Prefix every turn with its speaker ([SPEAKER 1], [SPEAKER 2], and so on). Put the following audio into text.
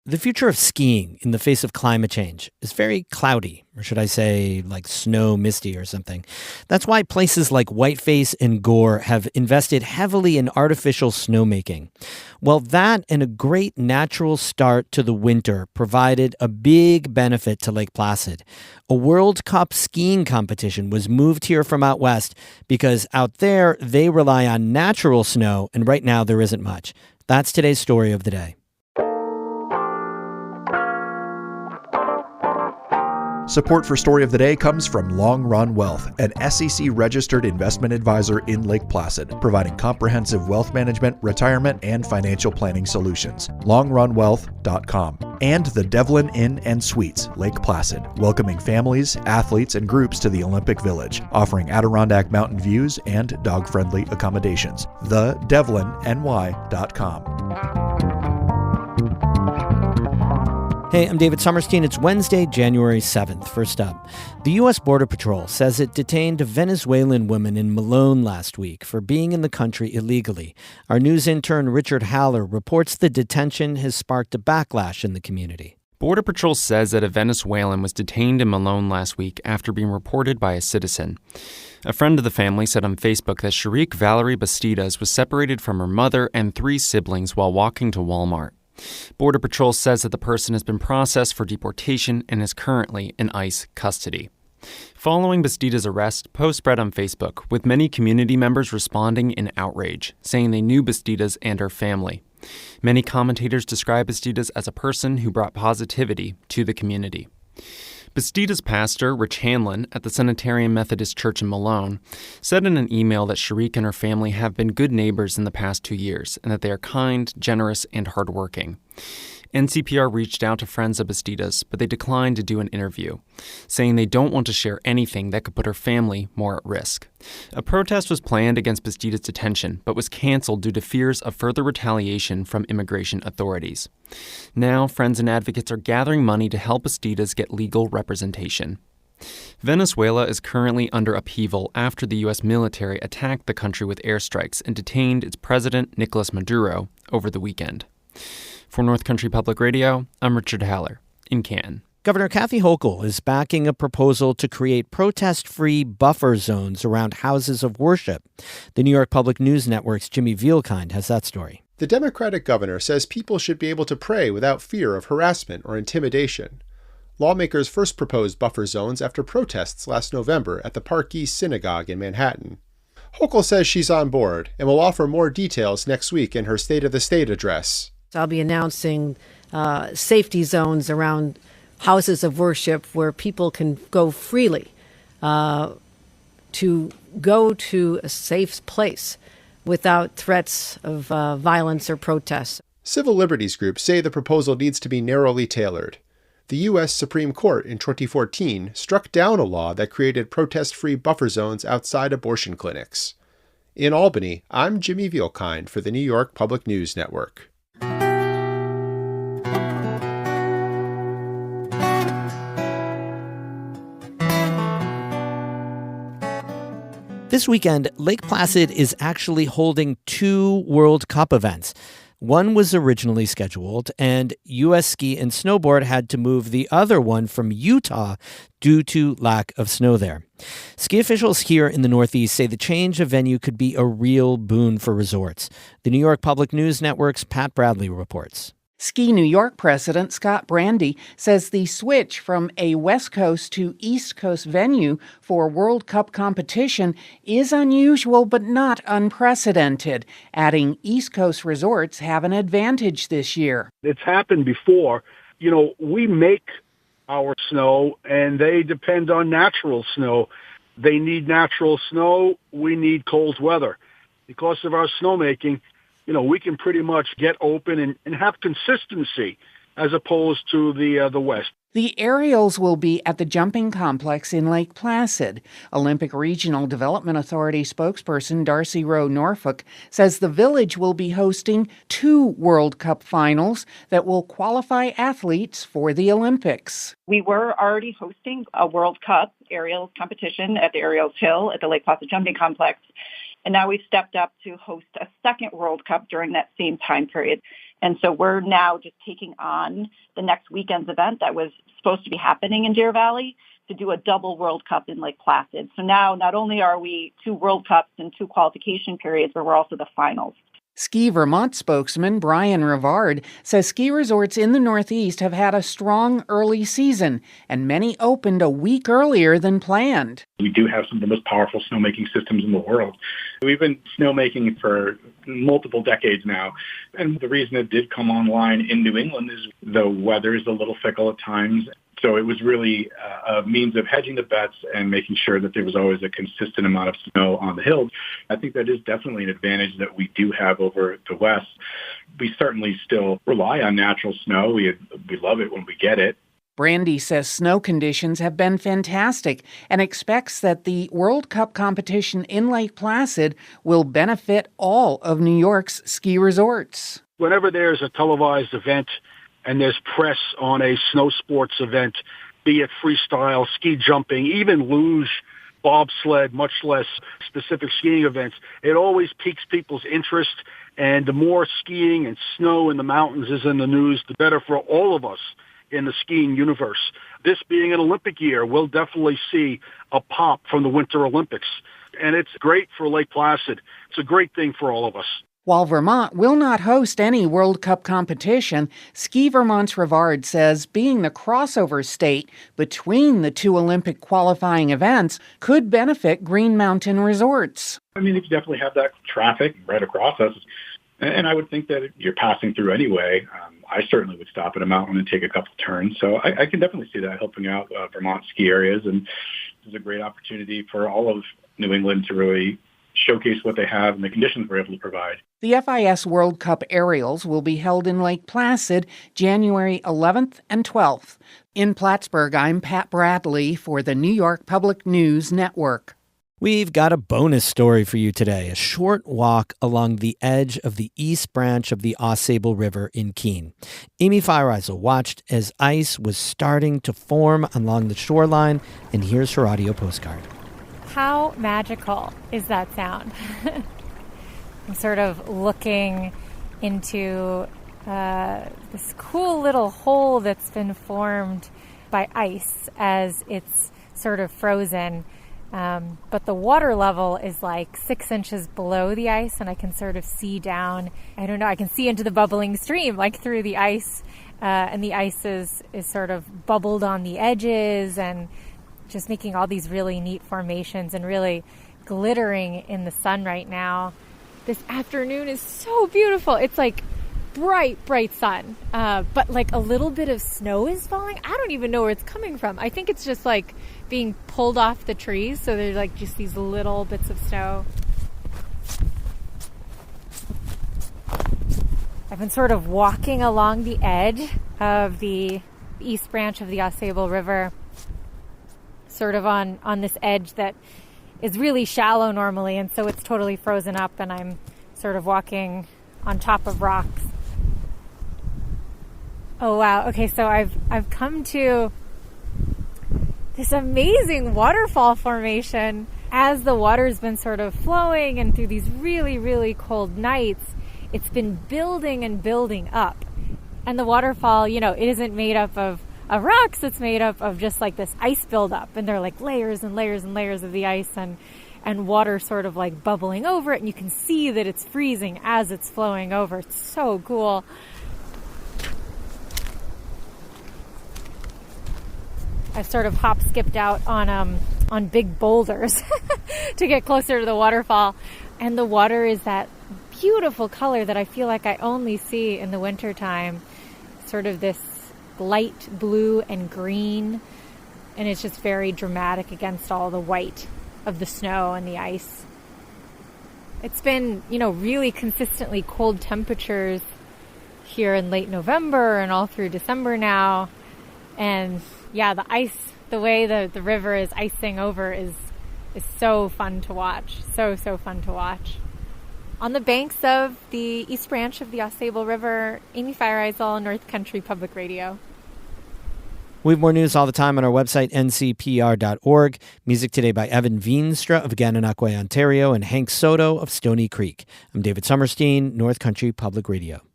[SPEAKER 1] The future of skiing in the face of climate change is very cloudy, or should I say like snow misty or something. That's why places like Whiteface and Gore have invested heavily in artificial snowmaking. Well, that and a great natural start to the winter provided a big benefit to Lake Placid. A World Cup skiing competition was moved here from out west because out there they rely on natural snow, and right now there isn't much. That's today's story of the day.
[SPEAKER 2] Support for Story of the Day comes from Long Run Wealth, an SEC-registered investment advisor in Lake Placid, providing comprehensive wealth management, retirement, and financial planning solutions. LongRunWealth.com. And the Devlin Inn and Suites, Lake Placid, welcoming families, athletes, and groups to the Olympic Village, offering Adirondack mountain views and dog-friendly accommodations. TheDevlinNY.com.
[SPEAKER 1] Hey, I'm David Sommerstein. It's Wednesday, January 7th. First up, the U.S. Border Patrol says it detained a Venezuelan woman in Malone last week for being in the country illegally. Our news intern Richard Haller reports the detention has sparked a backlash in the community.
[SPEAKER 3] Border Patrol says that a Venezuelan was detained in Malone last week after being reported by a citizen. A friend of the family said on Facebook that Sharik Valerie Bastidas was separated from her mother and 3 siblings while walking to Walmart. Border Patrol says that the person has been processed for deportation and is currently in ICE custody. Following Bastidas' arrest, posts spread on Facebook, with many community members responding in outrage, saying they knew Bastidas and her family. Many commentators describe Bastidas as a person who brought positivity to the community. Bastidas' pastor, Rich Hanlon, at the Sanitarian Methodist Church in Malone, said in an email that Sharik and her family have been good neighbors in the past 2 years and that they are kind, generous, and hardworking. NCPR reached out to friends of Bastidas, but they declined to do an interview, saying they don't want to share anything that could put her family more at risk. A protest was planned against Bastidas' detention, but was canceled due to fears of further retaliation from immigration authorities. Now, friends and advocates are gathering money to help Bastidas get legal representation. Venezuela is currently under upheaval after the U.S. military attacked the country with airstrikes and detained its president, Nicolas Maduro, over the weekend. For North Country Public Radio, I'm Richard Haller in Canton.
[SPEAKER 1] Governor Kathy Hochul is backing a proposal to create protest-free buffer zones around houses of worship. The New York Public News Network's Jimmy Vielkind has that story.
[SPEAKER 4] The Democratic governor says people should be able to pray without fear of harassment or intimidation. Lawmakers first proposed buffer zones after protests last November at the Park East Synagogue in Manhattan. Hochul says she's on board and will offer more details next week in her State of the State address.
[SPEAKER 5] I'll be announcing safety zones around houses of worship where people can go freely to go to a safe place without threats of violence or protests.
[SPEAKER 4] Civil liberties groups say the proposal needs to be narrowly tailored. The U.S. Supreme Court in 2014 struck down a law that created protest-free buffer zones outside abortion clinics. In Albany, I'm Jimmy Vielkind for the New York Public News Network.
[SPEAKER 1] This weekend, Lake Placid is actually holding 2 World Cup events. One was originally scheduled, and U.S. Ski and Snowboard had to move the other one from Utah due to lack of snow there. Ski officials here in the Northeast say the change of venue could be a real boon for resorts. The New York Public News Network's Pat Bradley reports.
[SPEAKER 6] Ski New York President Scott Brandy says the switch from a West Coast to East Coast venue for World Cup competition is unusual but not unprecedented, adding East Coast resorts have an advantage this year.
[SPEAKER 7] It's happened before. You know, we make our snow and they depend on natural snow. They need natural snow. We need cold weather. Because of our snowmaking, you know, we can pretty much get open and have consistency as opposed to the West.
[SPEAKER 6] The aerials will be at the jumping complex in Lake Placid. Olympic Regional Development Authority spokesperson Darcy Rowe Norfolk says the village will be hosting 2 World Cup finals that will qualify athletes for the Olympics.
[SPEAKER 8] We were already hosting a World Cup aerials competition at the Aerials Hill at the Lake Placid Jumping Complex. And now we've stepped up to host a second World Cup during that same time period. And so we're now just taking on the next weekend's event that was supposed to be happening in Deer Valley to do a double World Cup in Lake Placid. So now not only are we 2 World Cups and 2 qualification periods, but we're also the finals.
[SPEAKER 6] Ski Vermont spokesman Brian Rivard says ski resorts in the Northeast have had a strong early season, and many opened a week earlier than planned.
[SPEAKER 9] We do have some of the most powerful snowmaking systems in the world. We've been snowmaking for multiple decades now, and the reason it did come online in New England is the weather is a little fickle at times. So it was really a means of hedging the bets and making sure that there was always a consistent amount of snow on the hills. I think that is definitely an advantage that we do have over the West. We certainly still rely on natural snow. We love it when we get it.
[SPEAKER 6] Brandy says snow conditions have been fantastic and expects that the World Cup competition in Lake Placid will benefit all of New York's ski resorts.
[SPEAKER 7] Whenever there's a televised event and there's press on a snow sports event, be it freestyle, ski jumping, even luge, bobsled, much less specific skiing events, it always piques people's interest. And the more skiing and snow in the mountains is in the news, the better for all of us in the skiing universe. This being an Olympic year, we'll definitely see a pop from the Winter Olympics. And it's great for Lake Placid. It's a great thing for all of us.
[SPEAKER 6] While Vermont will not host any World Cup competition, Ski Vermont's Rivard says being the crossover state between the 2 Olympic qualifying events could benefit Green Mountain resorts.
[SPEAKER 9] I mean, you definitely have that traffic right across us. And I would think that if you're passing through anyway, I certainly would stop at a mountain and take a couple turns. So I can definitely see that helping out Vermont ski areas. And this is a great opportunity for all of New England to really showcase what they have and the conditions we're able to provide.
[SPEAKER 6] The FIS World Cup aerials will be held in Lake Placid January 11th and 12th. In Plattsburgh, I'm Pat Bradley for the New York Public News Network.
[SPEAKER 1] We've got a bonus story for you today, a short walk along the edge of the east branch of the Ausable River in Keene. Amy Feiereisel watched as ice was starting to form along the shoreline, and here's her audio postcard.
[SPEAKER 10] How magical is that sound? I'm sort of looking into this cool little hole that's been formed by ice as it's sort of frozen. But the water level is like 6 inches below the ice, and I can sort of see down. I don't know, I can see into the bubbling stream, like through the ice. And the ice is sort of bubbled on the edges and just making all these really neat formations and really glittering in the sun right now. This afternoon is so beautiful. It's like bright, bright sun, but like a little bit of snow is falling. I don't even know where it's coming from. I think it's just like being pulled off the trees. So there's like just these little bits of snow. I've been sort of walking along the edge of the east branch of the Ausable River, sort of on this edge that is really shallow normally, and so it's totally frozen up, and I'm sort of walking on top of rocks. Oh wow, okay, so I've come to this amazing waterfall formation. As the water's been sort of flowing and through these really, really cold nights, it's been building and building up. And the waterfall, you know, it isn't made up of rocks, it's made up of just like this ice buildup, and there are like layers and layers and layers of the ice and water sort of like bubbling over it, and you can see that it's freezing as it's flowing over. It's so cool. I've sort of hop-skipped out on big boulders to get closer to the waterfall, and the water is that beautiful color that I feel like I only see in the wintertime, sort of this light blue and green, and it's just very dramatic against all the white of the snow and the ice. It's been, you know, really consistently cold temperatures here in late November and all through December now, and yeah, the ice, the way the river is icing over is so fun to watch, so fun to watch. On the banks of the East Branch of the Ausable River, Amy Feiereisel, North Country Public Radio.
[SPEAKER 1] We have more news all the time on our website, ncpr.org. Music today by Evan Veenstra of Gananoque, Ontario, and Hank Soto of Stony Creek. I'm David Summerstein, North Country Public Radio.